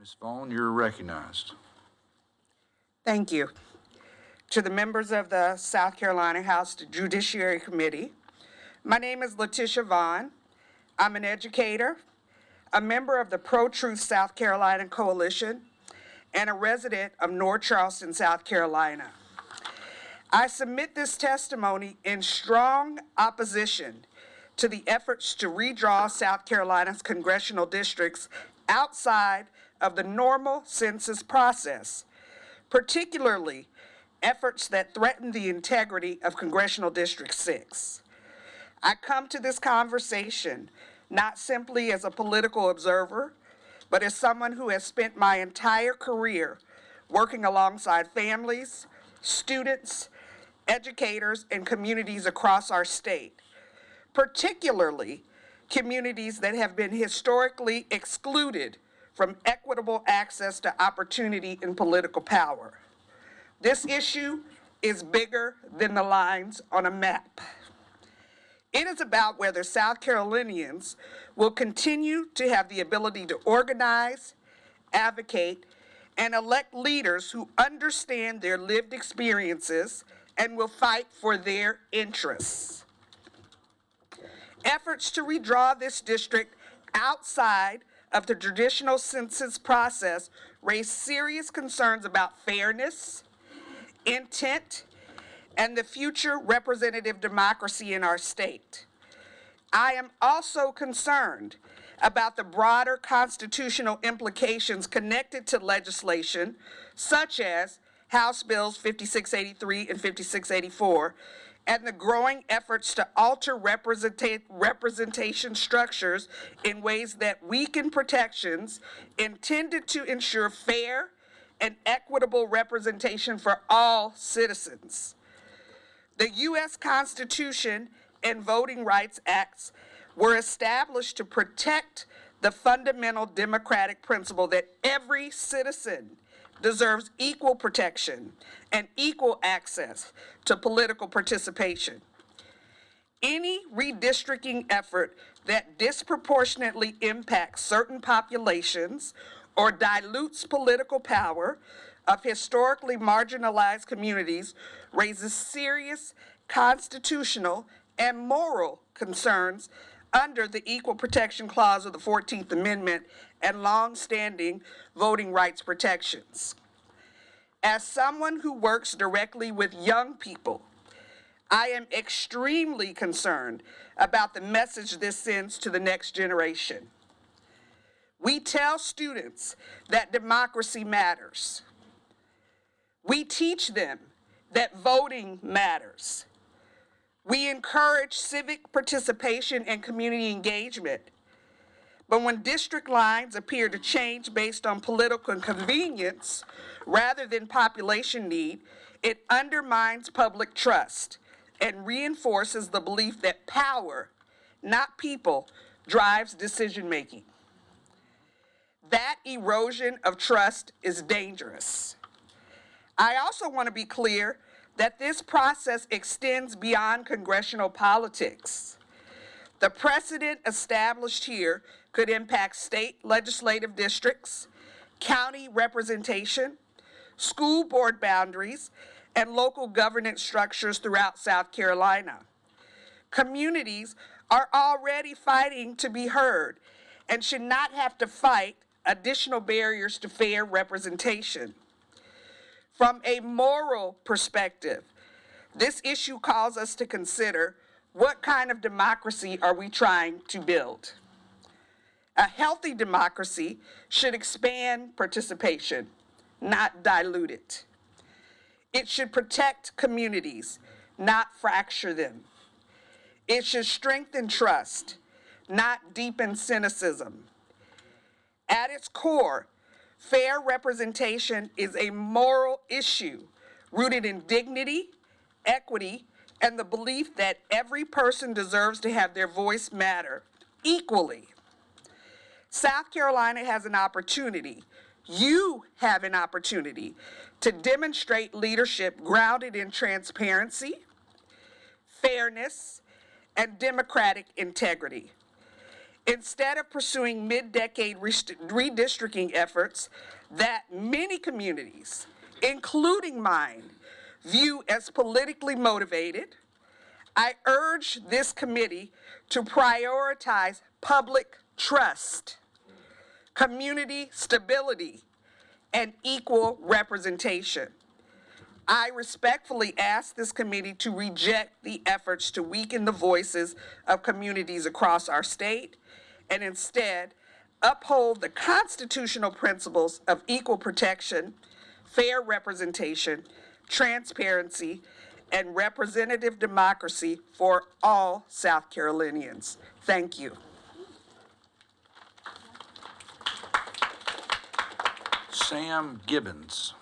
Ms. Vaughn, you're recognized. Thank you. To the members of the South Carolina House Judiciary Committee, my name is LaTisha Vaughn. I'm an educator, a member of the ProTruth's South Carolina Coalition, and a resident of North Charleston, South Carolina. I submit this testimony in strong opposition to the efforts to redraw South Carolina's congressional districts outside of the normal census process, particularly efforts that threaten the integrity of Congressional District 6. I come to this conversation not simply as a political observer, but as someone who has spent my entire career working alongside families, students, educators, and communities across our state, particularly communities that have been historically excluded from equitable access to opportunity and political power. This issue is bigger than the lines on a map. It is about whether South Carolinians will continue to have the ability to organize, advocate, and elect leaders who understand their lived experiences and will fight for their interests. Efforts to redraw this district outside of the traditional census process raise serious concerns about fairness, intent, and the future representative democracy in our state. I am also concerned about the broader constitutional implications connected to legislation, such as House Bills 5683 and 5684, and the growing efforts to alter representation structures in ways that weaken protections intended to ensure fair and equitable representation for all citizens. The U.S. Constitution and Voting Rights Acts were established to protect the fundamental democratic principle that every citizen deserves equal protection and equal access to political participation. Any redistricting effort that disproportionately impacts certain populations or dilutes political power of historically marginalized communities raises serious constitutional and moral concerns under the Equal Protection Clause of the 14th Amendment and long-standing voting rights protections. As someone who works directly with young people, I am extremely concerned about the message this sends to the next generation. We tell students that democracy matters. We teach them that voting matters. We encourage civic participation and community engagement. But when district lines appear to change based on political convenience rather than population need, it undermines public trust and reinforces the belief that power, not people, drives decision-making. That erosion of trust is dangerous. I also want to be clear that this process extends beyond congressional politics. The precedent established here could impact state legislative districts, county representation, school board boundaries, and local governance structures throughout South Carolina. Communities are already fighting to be heard and should not have to fight additional barriers to fair representation. From a moral perspective, this issue calls us to consider what kind of democracy are we trying to build? A healthy democracy should expand participation, not dilute it. It should protect communities, not fracture them. It should strengthen trust, not deepen cynicism. At its core, fair representation is a moral issue rooted in dignity, equity, and the belief that every person deserves to have their voice matter equally. South Carolina has an opportunity. You have an opportunity to demonstrate leadership grounded in transparency, fairness, and democratic integrity. Instead of pursuing mid-decade redistricting efforts that many communities, including mine, view as politically motivated, I urge this committee to prioritize public trust, community stability, and equal representation. I respectfully ask this committee to reject the efforts to weaken the voices of communities across our state and instead uphold the constitutional principles of equal protection, fair representation, transparency, and representative democracy for all South Carolinians. Thank you. Sam Gibbons.